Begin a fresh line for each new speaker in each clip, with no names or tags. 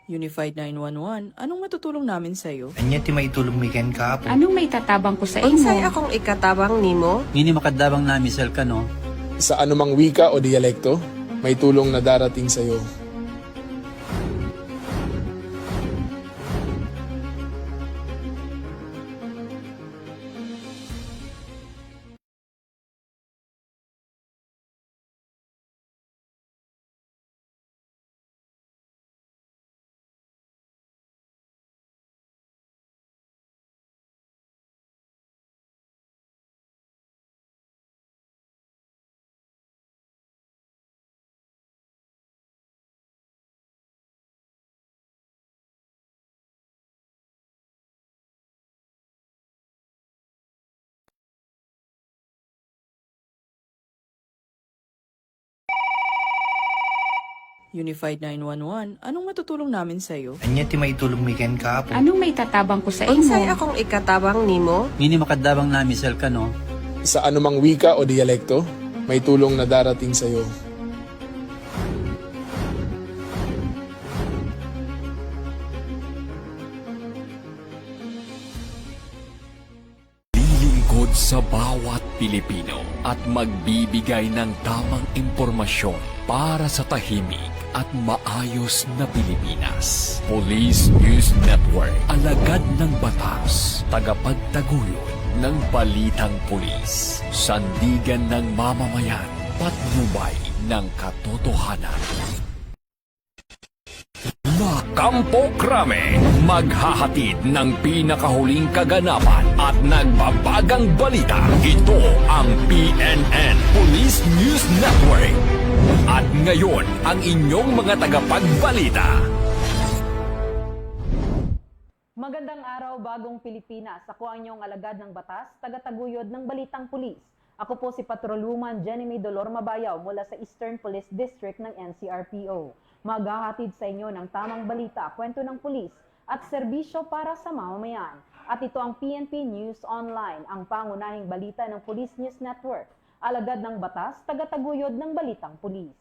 Unified 911, anong matutulong namin sa'yo?
Anya ti maitulong mi ken kapo.
Anong may tatabang ko sa
Unsay
imo?
akong ikatabang nimo?
Ngini makadabang na misal ka no?
Sa anumang wika o dialekto, may tulong na darating sa iyo.
Unified 911, anong matutulong namin sa'yo?
Anya ti maitulong mi ken kapo.
Anong may tatabang ko sa imo?
Unsay akong ikatabang nimo?
Ngini makadabang na misal ka no?
Sa anumang wika o dialekto, may tulong na darating sa iyo.
Lilingkod sa bawat Pilipino at magbibigay ng tamang impormasyon para sa tahimik at maayos na Pilipinas. Police News Network, alagad ng batas, tagapagtaguyod ng balitang pulis, sandigan ng mamamayan, patnubay ng katotohanan. Kampo Krame, maghahatid ng pinakahuling kaganapan at nagbabagang balita. Ito ang PNN Police News Network. At ngayon, ang inyong mga tagapagbalita.
Magandang araw, bagong Pilipinas. Ako ang inyong alagad ng batas, tagataguyod ng Balitang Pulis. Ako po si Patrolwoman Jenny May Dolor Mabayaw mula sa Eastern Police District ng NCRPO. Maghahatid sa inyo ng tamang balita, kwento ng pulis at serbisyo para sa mamamayan. At ito ang PNP News Online, ang pangunahing balita ng Police News Network. Alagad ng batas, tagataguyod ng Balitang Pulis.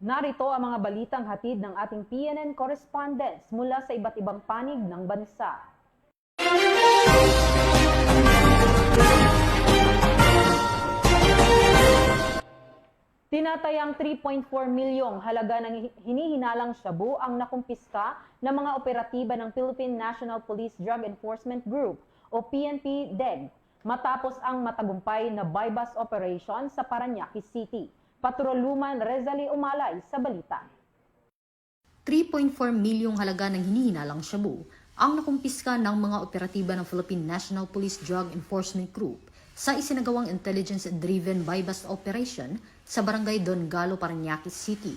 Narito ang mga balitang hatid ng ating PNN correspondents mula sa iba't ibang panig ng bansa. Tinatayang 3.4 milyong halaga ng hinihinalang shabu ang nakumpiska ng mga operatiba ng Philippine National Police Drug Enforcement Group o PNP-DEG matapos ang matagumpay na buy-bust operation sa Parañaque City. Patrolwoman Rezalie Umalay sa balita.
3.4 milyong halaga ng hinihinalang shabu ang nakumpiska ng mga operatiba ng Philippine National Police Drug Enforcement Group sa isinagawang intelligence-driven buy-bust operation sa Barangay Don Galo, Parañaque City.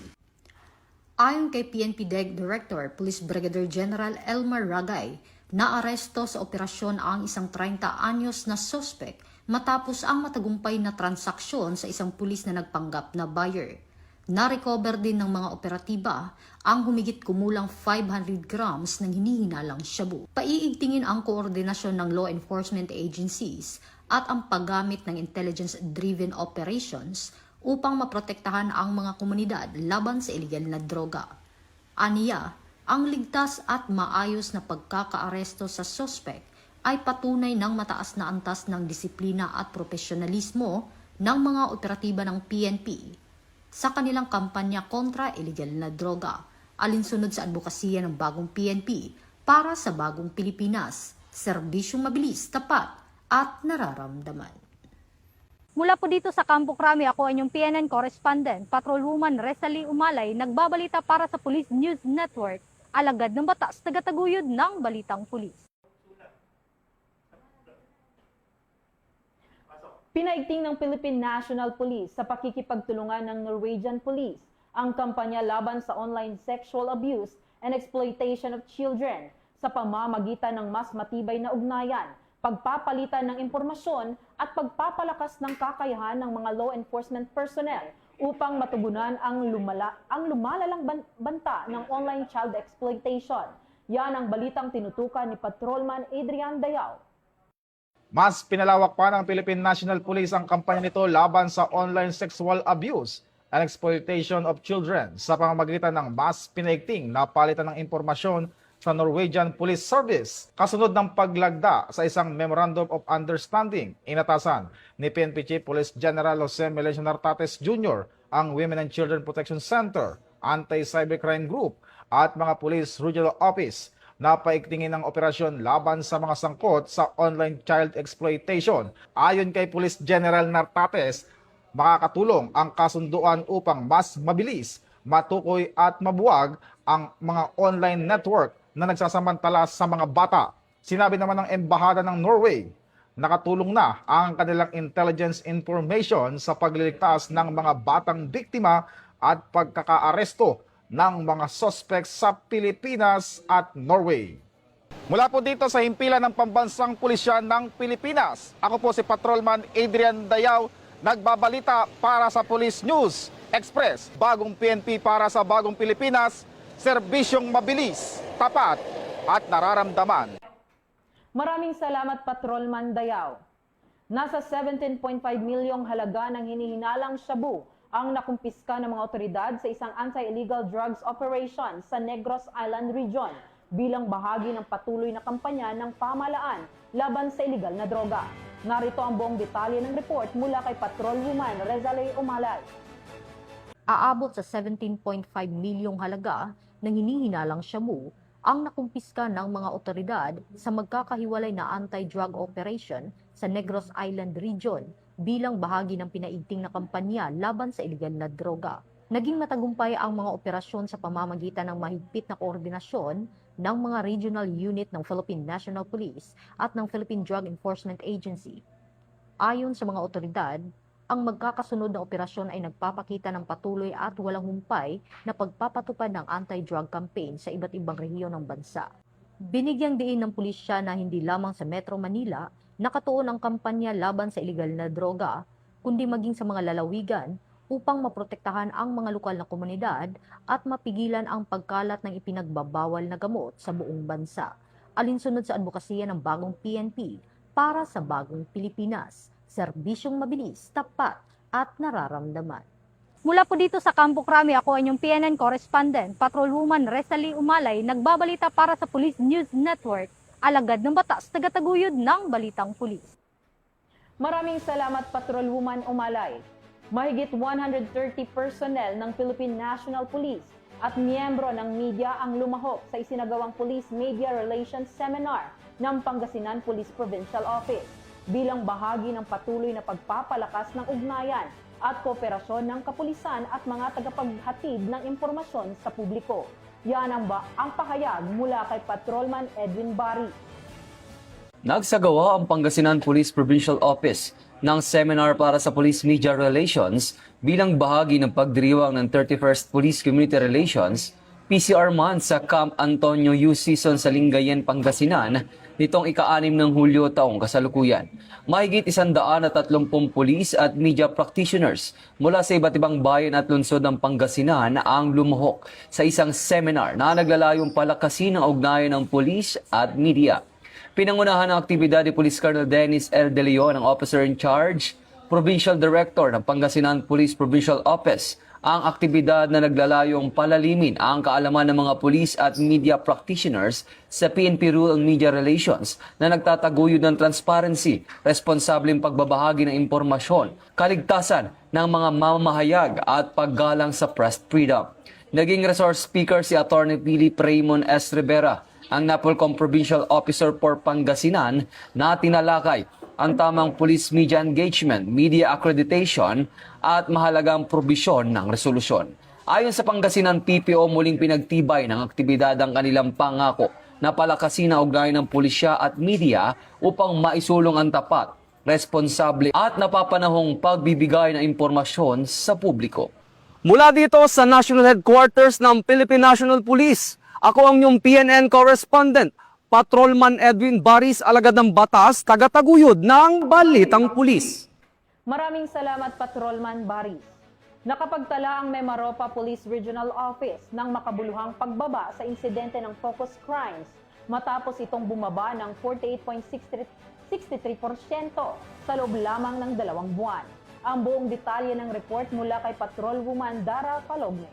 Ayon kay PNP-DEG Director, Police Brigadier General Elmer Ragay, naaresto sa operasyon ang isang 30 anyos na suspect matapos ang matagumpay na transaksyon sa isang pulis na nagpanggap na buyer. Na-recover din ng mga operatiba ang humigit kumulang 500 grams ng hinihinalang shabu. Paiigtingin ang koordinasyon ng law enforcement agencies at ang paggamit ng intelligence-driven operations upang maprotektahan ang mga komunidad laban sa illegal na droga. Aniya, ang ligtas at maayos na pagkakaaresto sa suspect ay patunay ng mataas na antas ng disiplina at profesionalismo ng mga operatiba ng PNP sa kanilang kampanya kontra illegal na droga, alinsunod sa advokasya ng bagong PNP para sa bagong Pilipinas, serbisyong mabilis, tapat at nararamdaman.
Mula po dito sa Kampo Krame, ako ang inyong PNN correspondent, Patrolwoman Rezalie Umalay, nagbabalita para sa Police News Network, alagad ng batas, tagataguyod ng Balitang Pulis.
Pinaigting ng Philippine National Police sa pakikipagtulungan ng Norwegian Police ang kampanya laban sa online sexual abuse and exploitation of children sa pamamagitan ng mas matibay na ugnayan, pagpapalitan ng impormasyon at pagpapalakas ng kakayahan ng mga law enforcement personnel upang matugunan ang lumalalang banta ng online child exploitation. Yan ang balitang tinutukan ni Patrolman Adrian Dayao.
Mas pinalawak pa ng Philippine National Police ang kampanya nito laban sa online sexual abuse and exploitation of children sa pamamagitan ng mas pinaigting na palitan ng impormasyon sa Norwegian Police Service. Kasunod ng paglagda sa isang Memorandum of Understanding, inatasan ni PNP Chief Police General Jose Melencio Nartates Jr. ang Women and Children Protection Center, Anti-Cybercrime Group at mga Police Regional Office na paigtingin ng operasyon laban sa mga sangkot sa online child exploitation. Ayon kay Police General Nartates, makakatulong ang kasunduan upang mas mabilis, matukoy at mabuwag ang mga online network na nagsasamantala sa mga bata. Sinabi naman ng Embahada ng Norway, nakatulong na ang kanilang intelligence information sa pagliligtas ng mga batang biktima at pagkakaaresto ng mga suspects sa Pilipinas at Norway. Mula po dito sa himpilan ng Pambansang Pulisya ng Pilipinas, ako po si Patrolman Adrian Dayaw, nagbabalita para sa Police News Express. Bagong PNP para sa bagong Pilipinas, serbisyong mabilis, tapat at nararamdaman.
Maraming salamat, Patrolman Dayaw. Nasa 17.5 milyong halaga ng hinihinalang shabu ang nakumpiska ng mga otoridad sa isang anti-illegal drugs operation sa Negros Island Region bilang bahagi ng patuloy na kampanya ng pamahalaan laban sa illegal na droga. Narito ang buong detalye ng report mula kay Patrolwoman Rezalay Umalay.
Aabot sa 17.5 milyong halaga ng hinihinalang shabu ang nakumpiska ng mga otoridad sa magkakahiwalay na anti-drug operation sa Negros Island Region bilang bahagi ng pinaigting na kampanya laban sa iligal na droga. Naging matagumpay ang mga operasyon sa pamamagitan ng mahigpit na koordinasyon ng mga regional unit ng Philippine National Police at ng Philippine Drug Enforcement Agency. Ayon sa mga otoridad, ang magkakasunod na operasyon ay nagpapakita ng patuloy at walang humpay na pagpapatupad ng anti-drug campaign sa iba't ibang rehiyon ng bansa. Binigyang diin ng pulisya na hindi lamang sa Metro Manila nakatuon ang kampanya laban sa iligal na droga, kundi maging sa mga lalawigan upang maprotektahan ang mga lokal na komunidad at mapigilan ang pagkalat ng ipinagbabawal na gamot sa buong bansa. Alinsunod sa advokasya ng bagong PNP para sa bagong Pilipinas, serbisyong mabilis, tapat at nararamdaman.
Mula po dito sa Campo Crame, ako ang inyong PNN correspondent, Patrolwoman Rezalay Umalay, nagbabalita para sa Police News Network, alagad ng batas, tagataguyod ng Balitang Pulis.
Maraming salamat, Patrolwoman Umalay. Mahigit 130 personnel ng Philippine National Police at miyembro ng media ang lumahok sa isinagawang Police Media Relations Seminar ng Pangasinan Police Provincial Office bilang bahagi ng patuloy na pagpapalakas ng ugnayan at kooperasyon ng kapulisan at mga tagapaghatid ng impormasyon sa publiko. Yan ang pahayag mula kay Patrolman Edwin Bari.
Nagsagawa ang Pangasinan Police Provincial Office ng seminar para sa Police Media Relations bilang bahagi ng pagdiriwang ng 31st Police Community Relations PCR Month sa Camp Antonio U Season sa Lingayen, Pangasinan nitong ika-6 ng Hulyo taong kasalukuyan. Mahigit 130 pulis at media practitioners mula sa iba't ibang bayan at lungsod ng Pangasinan ang lumahok sa isang seminar na naglalayong palakasin ang ugnayan ng pulis at media. Pinangunahan ng aktibidad ni Police Colonel Dennis L. De Leon, ang Officer in Charge, Provincial Director ng Pangasinan Police Provincial Office, ang aktibidad na naglalayong palalimin ang kaalaman ng mga pulis at media practitioners sa PNP Rural Media Relations na nagtataguyod ng transparency, responsableng pagbabahagi ng impormasyon, kaligtasan ng mga mamamahayag at paggalang sa press freedom. Naging resource speaker si Attorney Philip Raymond S. Rivera, ang NAPOLCOM Provincial Officer for Pangasinan, na tinalakay ang tamang police media engagement, media accreditation at mahalagang probisyon ng resolusyon. Ayon sa Pangasinan PPO, muling pinagtibay ng aktibidad ang kanilang pangako na palakasin ang ugnayan ng pulisya at media upang maisulong ang tapat, responsable at napapanahong pagbibigay ng impormasyon sa publiko.
Mula dito sa National Headquarters ng Philippine National Police, ako ang inyong PNN correspondent, Patrolman Edwin Baris, alagad ng batas, tagataguyod ng Balitang Pulis.
Maraming salamat, Patrolman Baris. Nakapagtala ang Memaropa Police Regional Office ng makabuluhang pagbaba sa insidente ng focus crimes matapos itong bumaba ng 48.63% sa loob lamang ng 2 buwan. Ang buong detalye ng report mula kay Patrolwoman Dara Palogne.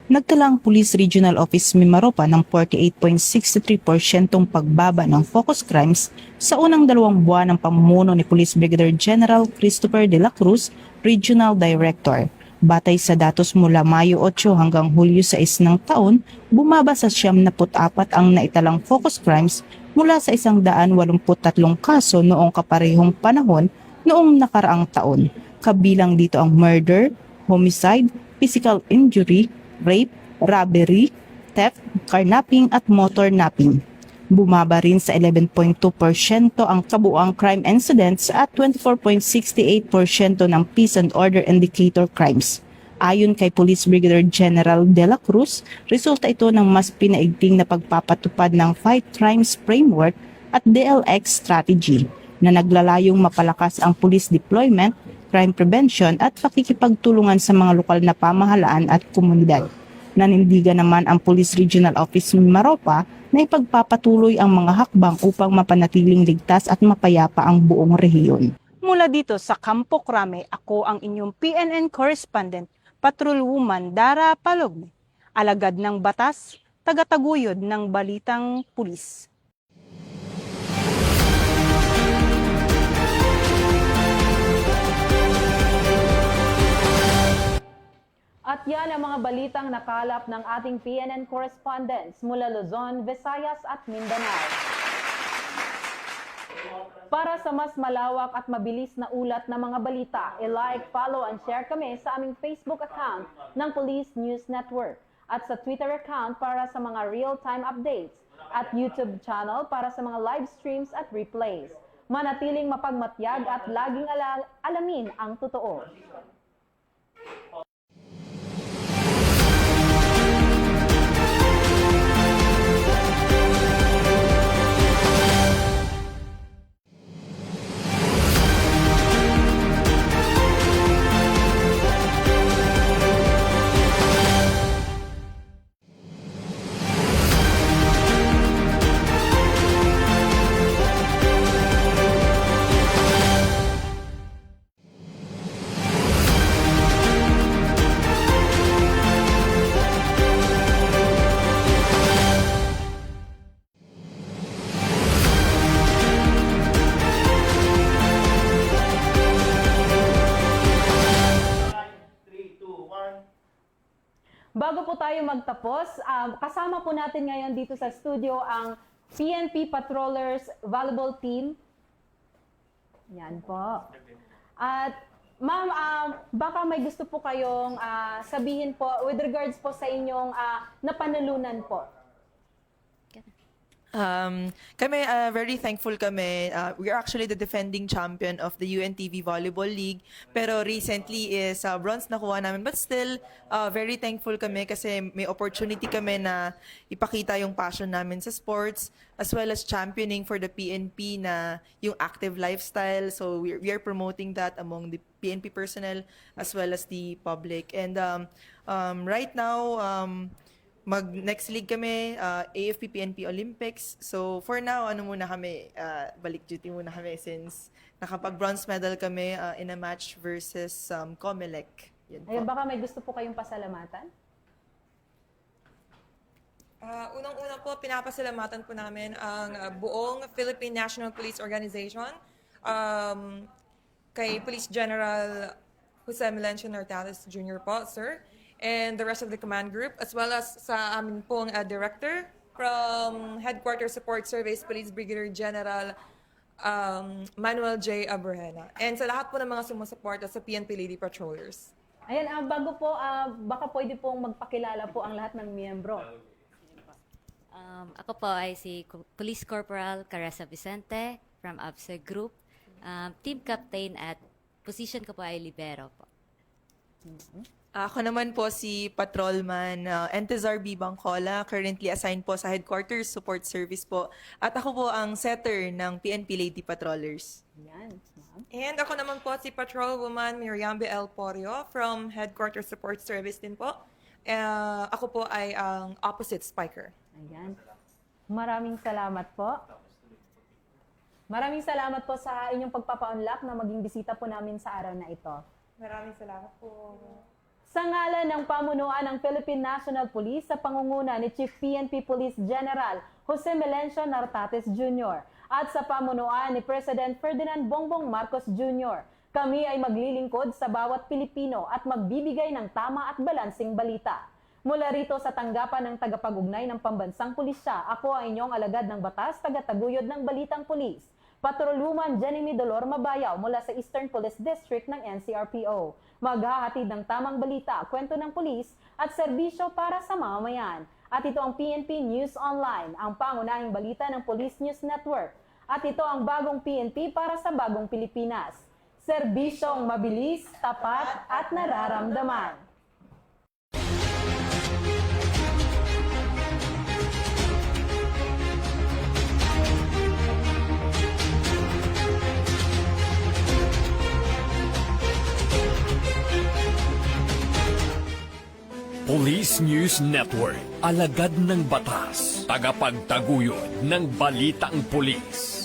Nagtala ang Police Regional Office Mimaropa ng 48.63% pagbaba ng focus crimes sa unang 2 buwan ng pamumuno ni Police Brigadier General Christopher de la Cruz, Regional Director. Batay sa datos mula Mayo 8 hanggang Hulyo 6 ng taon, bumaba sa 74 ang naitalang focus crimes mula sa 183 kaso noong kaparehong panahon noong nakaraang taon. Kabilang dito ang murder, homicide, physical injury, rape, robbery, theft, carnapping at motor napping. Bumaba rin sa 11.2% ang kabuuang crime incidents at 24.68% ng peace and order indicator crimes. Ayon kay Police Brigadier General de la Cruz, resulta ito ng mas pinaigting na pagpapatupad ng Fight Crimes Framework at DLX Strategy na naglalayong mapalakas ang police deployment, crime prevention at pakikipagtulungan sa mga lokal na pamahalaan at komunidad. Nanindigan naman ang Police Regional Office Mimaropa na ipagpapatuloy ang mga hakbang upang mapanatiling ligtas at mapayapa ang buong rehiyon.
Mula dito sa Campo Crame, ako ang inyong PNN correspondent, Patrolwoman Dara Palogne, alagad ng batas, tagataguyod ng balitang pulis.
At yan ang mga balitang nakalap ng ating PNN correspondents mula Luzon, Visayas at Mindanao. Para sa mas malawak at mabilis na ulat ng mga balita, i-like, follow and share kami sa aming Facebook account ng Police News Network at sa Twitter account para sa mga real-time updates at YouTube channel para sa mga live streams at replays. Manatiling mapagmatyag at laging alamin ang totoo. Bago po tayo magtapos, kasama po natin ngayon dito sa studio ang PNP Patrollers Volleyball Team. Yan po. At ma'am, baka may gusto po kayong sabihin po with regards po sa inyong napanalunan po.
Kami, very thankful kami. We are actually the defending champion of the UNTV Volleyball League. Pero recently is bronze nakuha namin. But still, very thankful kami kasi may opportunity kami na ipakita yung passion namin sa sports as well as championing for the PNP na yung active lifestyle. So we are promoting that among the PNP personnel as well as the public. And right now, next league kami, AFP PNP Olympics. So for now, muna kami, balik duty muna kami since nakapag-bronze medal kami in a match versus Comelec.
Ayun, baka may gusto po kayong pasalamatan?
Unang-una po, pinapasalamatan po namin ang buong Philippine National Police Organization, kay Police General Jose Melencio Nortales Jr. po, sir, and the rest of the command group, as well as sa amin pong director from Headquarters Support Service Police Brigadier General Manuel J. Abrahena, and sa lahat po ng mga sumusuporta sa PNP Lady Patrollers.
Ayan, bago po, baka pwede pong magpakilala po ang lahat ng miyembro.
Ako po ay si Police Corporal Caressa Vicente from ABSE Group, Team Captain at position ko po ay Libero po.
Ako naman po si Patrolman Entezar B. Bangcola, currently assigned po sa Headquarters Support Service po. At ako po ang setter ng PNP Lady Patrollers.
Yan.
And ako naman po si Patrolwoman Miriambe L. Porio from Headquarters Support Service din po. Ako po ay ang opposite spiker.
Ayan. Maraming salamat po. Maraming salamat po sa inyong pagpapaunlak na maging bisita po namin sa araw na ito.
Maraming salamat po.
Sa ngalan ng pamunuan ng Philippine National Police sa pangunguna ni Chief PNP Police General Jose Melencio Nartates Jr. at sa pamunuan ni President Ferdinand Bongbong Marcos Jr., kami ay maglilingkod sa bawat Pilipino at magbibigay ng tama at balansing balita. Mula rito sa tanggapan ng tagapag-ugnay ng Pambansang Pulisya, ako ang inyong alagad ng batas, tagataguyod ng Balitang Pulis, Patrolwoman Jenny Dolor Mabayaw mula sa Eastern Police District ng NCRPO. Maghahatid ng tamang balita, kwento ng pulis at serbisyo para sa mamamayan. At ito ang PNP News Online, ang pangunahing balita ng Police News Network. At ito ang bagong PNP para sa bagong Pilipinas. Serbisyong mabilis, tapat at nararamdaman.
Police News Network, alagad ng batas, tagapagtaguyod ng balitang pulis.